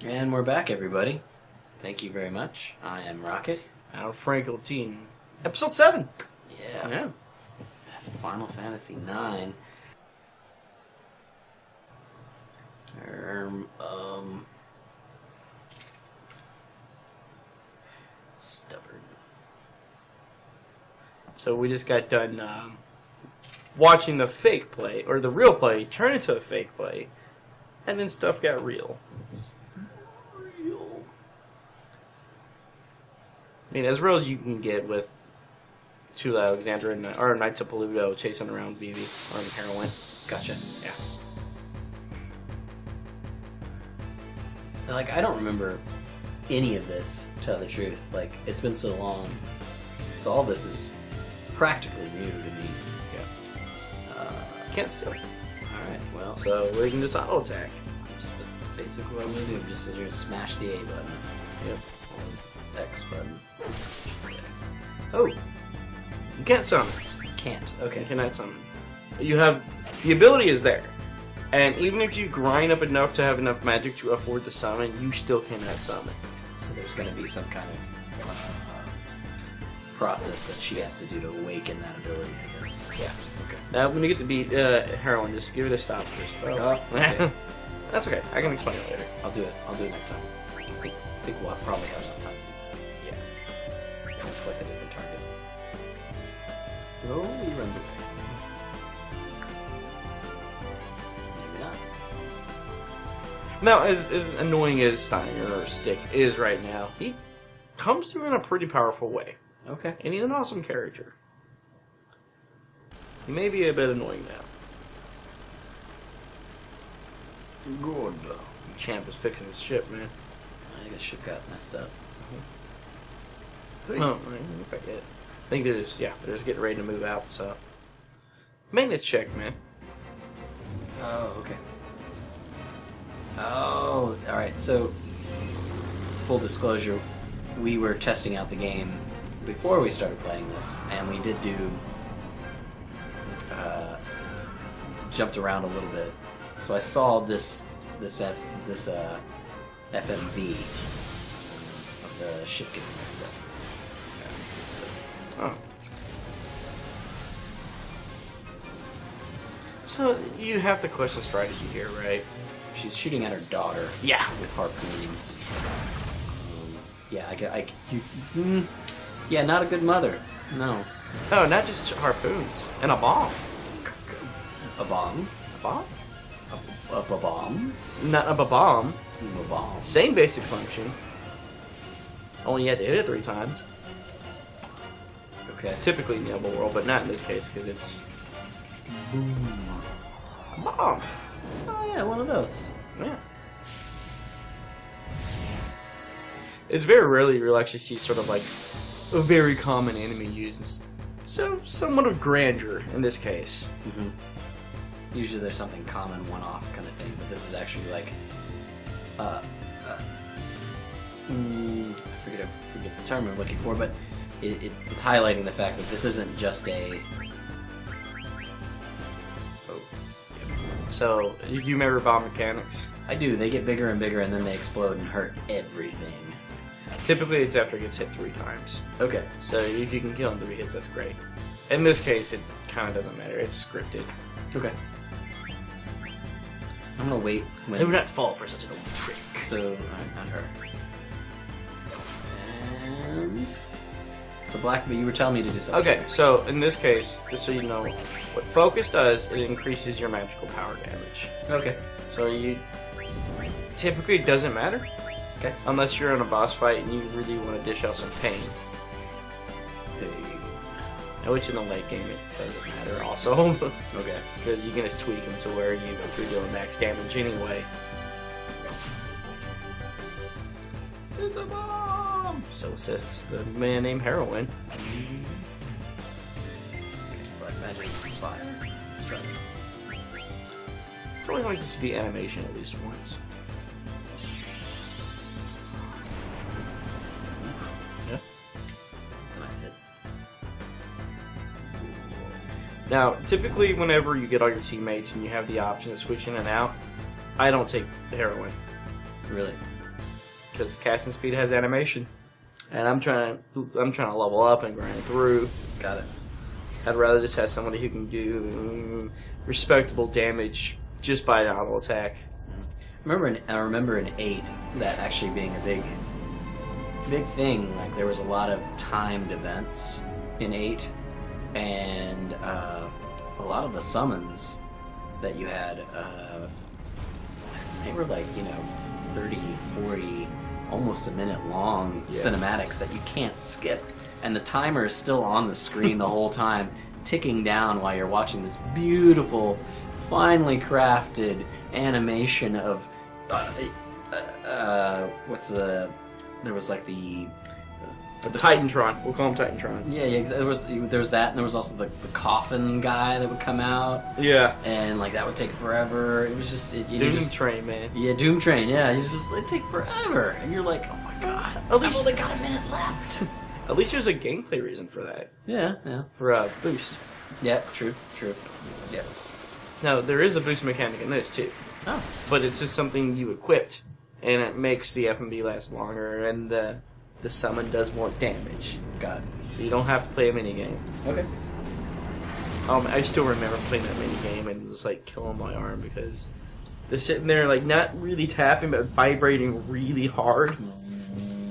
And we're back, everybody. Thank you very much. I am Rockit. Our Franco team. Episode 7. Yeah. Final Fantasy 9. Stubborn. So we just got done watching the fake play, or the real play, turn into a fake play, and then stuff got real. I mean, as real as you can get with Tula Alexandra and or Knights of Paludo chasing around Vivi on heroin. Gotcha. Yeah. Like, I don't remember any of this, to tell the truth. Like, it's been so long. So all this is practically new to me. Yeah. Can't steal. Alright, well. So we can just auto attack. That's basically what I'm going to do. Just sit here and smash the A button. Yep. Or X button. Oh. You can't summon. Can't. You Okay. cannot summon. You have... The ability is there. And even if you grind up enough to have enough magic to afford to summon, you still cannot summon. So there's going to be some kind of process that she has to do to awaken that ability, I guess. Yeah. Okay. Now, when you get to beat heroin, just give it a stop first. Oh, okay. That's okay. I can explain it later. I'll do it. I'll do it next time. I think we'll probably have enough time. Yeah. Let's select a different target. Oh, he runs away. Maybe not. Now, as annoying as Steiner Stick is right now, he comes through in a pretty powerful way. Okay. And he's an awesome character. He may be a bit annoying now. Good. Champ is fixing his ship, man. I think the ship got messed up. Oh, I think they're just getting ready to move out, so. Maintenance check, man. Oh, okay. Oh, alright, so, full disclosure, we were testing out the game before we started playing this, and we did do, jumped around a little bit. So I saw this FMV of the ship getting messed up. Oh. So, you have to question strategy here, right? She's shooting at her daughter. Yeah. With harpoons. Yeah, not a good mother. No. No, not just harpoons. And a bomb. A bomb? A bomb? A bomb? Not a bomb. A bomb. Same basic function. Only you had to hit it 3 times. Okay. Typically in the other world, but not in this case, because it's... Boom. A bomb. Oh yeah, one of those. Yeah. It's very rarely you'll actually see sort of like a very common enemy used. So, somewhat of grandeur in this case. Mm-hmm. Usually there's something common, one-off kind of thing, but this is actually like, I forget the term I'm looking for, but it's highlighting the fact that this isn't just a. Oh, So, you remember bomb mechanics? I do. They get bigger and bigger, and then they explode and hurt everything. Typically, it's after it gets hit 3 times. Okay. So, if you can kill in 3 hits, that's great. In this case, it kind of doesn't matter. It's scripted. Okay. I'm gonna wait. They would not fall for such an old trick. So, not her. And so Black, but you were telling me to do something. Okay, so in this case, just so you know, what Focus does, it increases your magical power damage. Okay. So you typically it doesn't matter. Okay. Unless you're in a boss fight and you really want to dish out some pain. Which in the late game it doesn't matter also. Okay. Because you can just tweak them to where you're doing max damage anyway. It's a bomb! So says the man named Heroin. Black magic fire. Let's try it. It's always nice to see the animation at least once. Yeah. It's a nice hit. Now, typically whenever you get all your teammates and you have the option to switch in and out, I don't take the heroin. Really? because casting speed has animation, and I'm trying to level up and grind through. Got it. I'd rather just have somebody who can do respectable damage just by an auto attack. I remember in 8 that actually being a big thing. Like there was a lot of timed events in 8, and a lot of the summons that you had, they were like 30, 40, almost a minute long cinematics that you can't skip. And the timer is still on the screen the whole time, ticking down while you're watching this beautiful, finely crafted animation of there was like the Titantron. We'll call him Titantron. Yeah, there was that, and there was also the coffin guy that would come out. Yeah, and like that would take forever. It was just Doom Train, man. Yeah, Doom Train. Yeah, it'd take forever, and you're like, oh my god, I've only got a minute left. At least there's a gameplay reason for that. Yeah. For boost. Yeah, true. Yeah. Now there is a boost mechanic in this too. Oh. But it's just something you equipped, and it makes the FMB last longer, and the summon does more damage. Got it. So you don't have to play a minigame. Okay. I still remember playing that minigame and just like killing my arm because they're sitting there like not really tapping but vibrating really hard.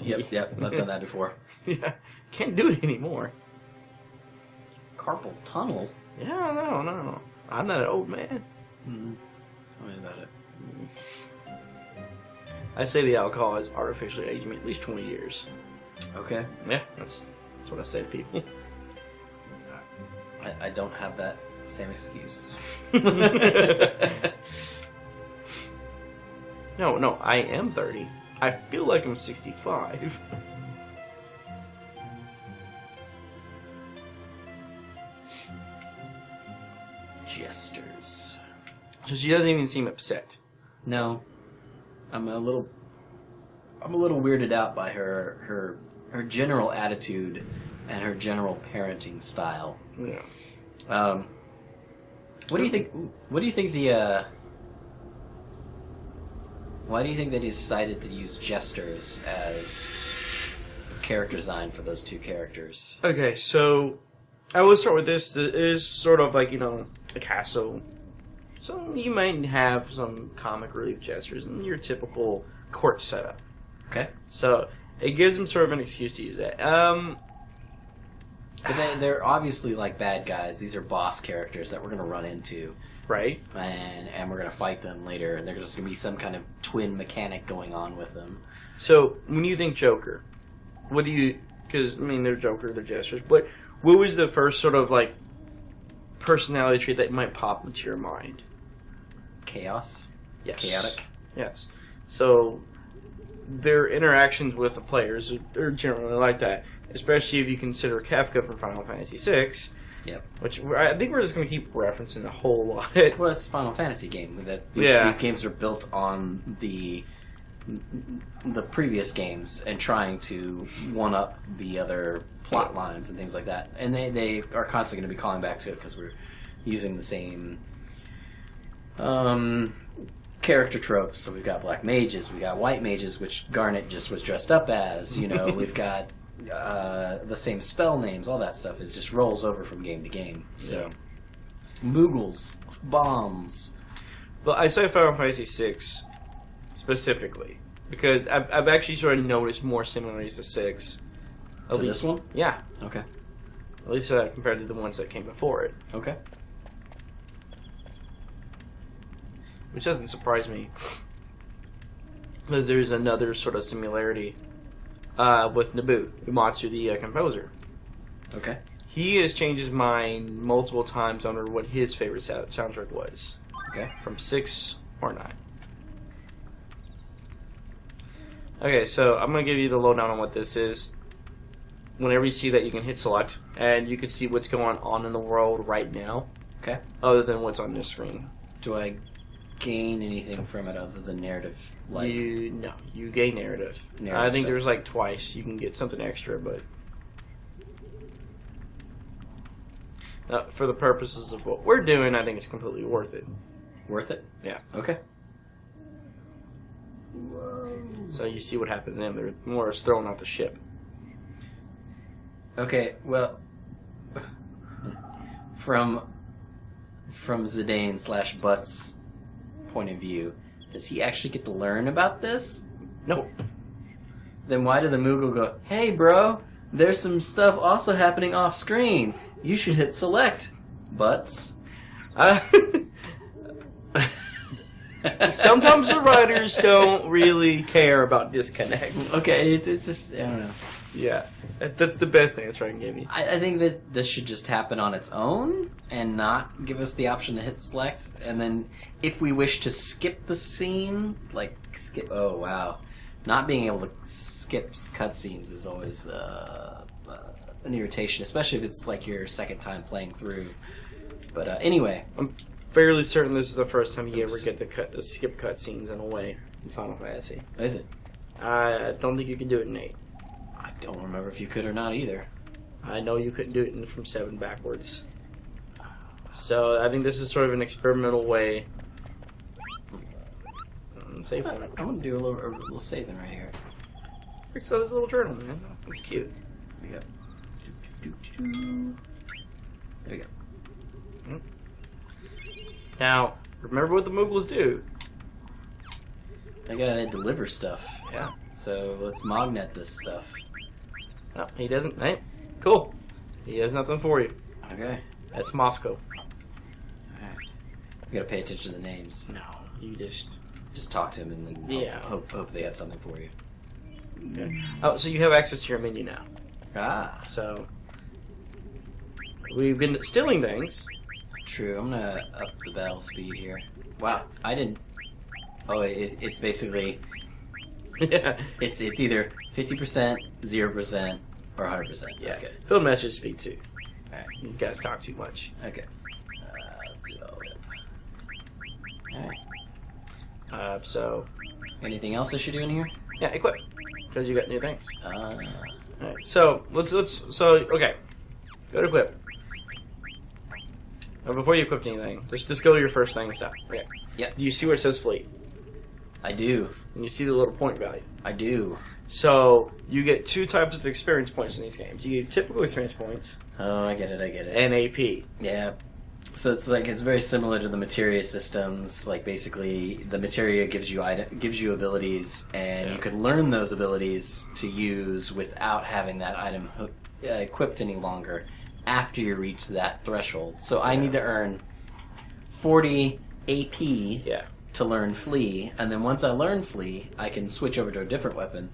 Yep. I've done that before. Yeah. Can't do it anymore. Carpal tunnel? Yeah, no. I'm not an old man. Mm-hmm. Tell me about it. I say the alcohol has artificially aged me at least 20 years. Okay. Yeah, that's what I say to people. I don't have that same excuse. No, I am 30. I feel like I'm 65. Jesters. So she doesn't even seem upset. No. I'm a little weirded out by her general attitude and her general parenting style. Yeah. What do you think? What do you think the? Why do you think they decided to use jesters as character design for those two characters? Okay, so I will start with this. It is sort of like a castle. So you might have some comic relief gestures and your typical court setup. Okay. So it gives them sort of an excuse to use that. But they're obviously like bad guys. These are boss characters that we're going to run into. Right. And we're going to fight them later, and there's just going to be some kind of twin mechanic going on with them. So when you think Joker, what do you... Because, they're Joker, they're gestures. But what was the first sort of, personality trait that might pop into your mind? Chaos? Yes. Chaotic? Yes. So their interactions with the players are generally like that, especially if you consider Kafka from Final Fantasy VI. Yep. Which I think we're just going to keep referencing a whole lot. Well, it's a Final Fantasy game. These games are built on the previous games and trying to one-up the other plot lines and things like that. And they are constantly going to be calling back to it because we're using the same character tropes. So we've got black mages, we got white mages, which Garnet just was dressed up as. We've got the same spell names, all that stuff is just rolls over from game to game. So Moogles, bombs. But I say Final Fantasy VI specifically because I've actually sort of noticed more similarities to 6. To this one? Yeah. Okay. At least compared to the ones that came before it. Okay. Which doesn't surprise me. Because there's another sort of similarity with Nobuo Uematsu, the composer. Okay. He has changed his mind multiple times on what his favorite soundtrack was. Okay. From 6 or 9. Okay, so I'm going to give you the lowdown on what this is. Whenever you see that, you can hit select, and you can see what's going on in the world right now. Okay. Other than what's on your screen. Do I gain anything from it other than narrative? You gain narrative. I think there's twice you can get something extra, but for the purposes of what we're doing, I think it's completely worth it. Worth it? Yeah. Okay. So you see what happened to them. They're more or less thrown off the ship. Okay, well, from Zidane / Butts' point of view, does he actually get to learn about this? No. Then why did the Moogle go, hey bro, there's some stuff also happening off screen. You should hit select, Butts. Sometimes the writers don't really care about disconnect. Okay, it's just, I don't know. Yeah, that's the best answer I can give you. I think that this should just happen on its own and not give us the option to hit select. And then if we wish to skip the scene, oh wow. Not being able to skip cutscenes is always an irritation, especially if it's like your second time playing through. But anyway. I'm fairly certain this is the first time you ever get to skip cutscenes in a way in Final Fantasy. Is it? I don't think you can do it in 8. I don't remember if you could or not either. I know you couldn't do it from 7 backwards. So I think this is sort of an experimental way. Save I'm going to do a little saving right here. So there's a little journal, man. It's cute. There we go. There we go. Now, remember what the Moogles do. They gotta deliver stuff. Yeah. So let's magnet this stuff. No, he doesn't. Hey, cool. He has nothing for you. Okay. That's Moscow. Alright. We gotta pay attention to the names. No, you just talk to them and then hope they have something for you. Okay. Oh, so you have access to your menu now. Ah. So we've been stealing things. True. I'm gonna up the battle speed here. Wow. I didn't. Oh, it's basically. Yeah. It's either 50%, 0%, or 100%. Yeah. Okay. Fill message speed too. Alright. These guys talk too much. Okay. Let's do all of it. Alright. So. Anything else I should do in here? Yeah, equip. Because you got new things. Alright. So okay. Go to equip. Before you equip anything, just go to your first thing and stuff. Okay. Yep. Do you see where it says fleet? I do. And you see the little point value. I do. So you get 2 types of experience points in these games. You get typical experience points. Oh, I get it. And AP. Yeah. So it's very similar to the materia systems. Like basically, the materia gives you abilities, and you could learn those abilities to use without having that item equipped any longer after you reach that threshold. So I need to earn 40 AP to learn flee, and then once I learn flee, I can switch over to a different weapon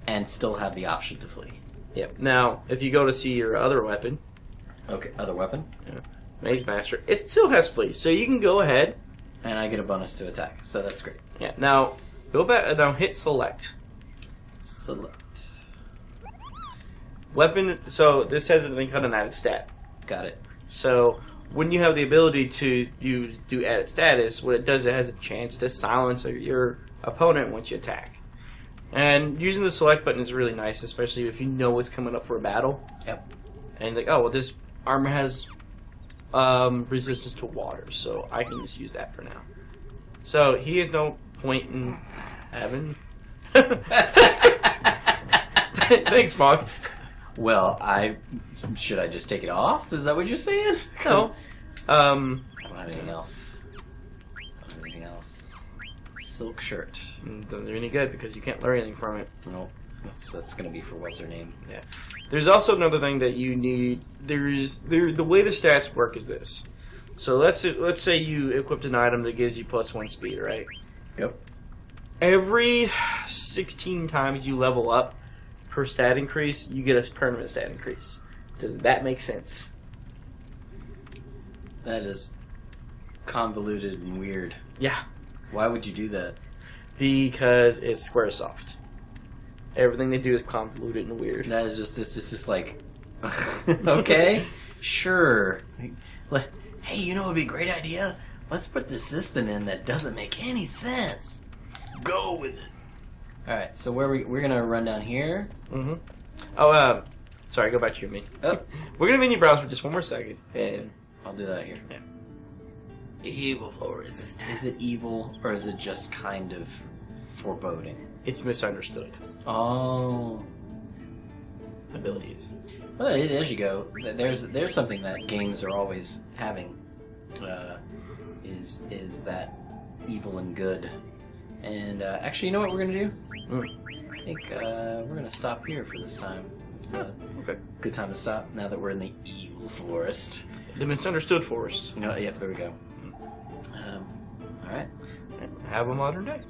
and still have the option to flee. Yep. Now, if you go to see your other weapon, other weapon, Maze Master, it still has flee, so you can go ahead, and I get a bonus to attack. So that's great. Yeah. Now go back. Now hit select. Select. Weapon. So this has an added stat. Got it. So when you have the ability to do added status, what it does, it has a chance to silence your opponent once you attack. And using the select button is really nice, especially if you know what's coming up for a battle. Yep. And it's like, oh well, this armor has resistance to water, so I can just use that for now. So he has no point in having. Thanks, Mark. Well, should I just take it off? Is that what you're saying? No. I don't have anything else. Silk shirt. Doesn't do any good because you can't learn anything from it. Nope. That's gonna be for what's her name. Yeah. There's also another thing that you need. The way the stats work is this. So let's say you equipped an item that gives you +1 speed, right? Yep. Every 16 times you level up per stat increase, you get a permanent stat increase. Does that make sense? That is convoluted and weird. Yeah. Why would you do that? Because it's Squaresoft. Everything they do is convoluted and weird. That is just, it's just like, okay, sure. Hey, you know what would be a great idea? Let's put this system in that doesn't make any sense. Go with it. Alright, so we're gonna run down here. Mm-hmm. Oh, sorry, go back to your menu. Oh. We're gonna menu browse for just one more second. And I'll do that here. Yeah. Evil forest. Is it evil, or is it just kind of foreboding? It's misunderstood. Oh. Abilities. Well, as you go, there's something that games are always having, is that evil and good. And actually, you know what we're gonna do? I think we're gonna stop here for this time. It's a good time to stop now that we're in the evil forest. The misunderstood forest. No, yeah, there we go. All right. Have a modern day.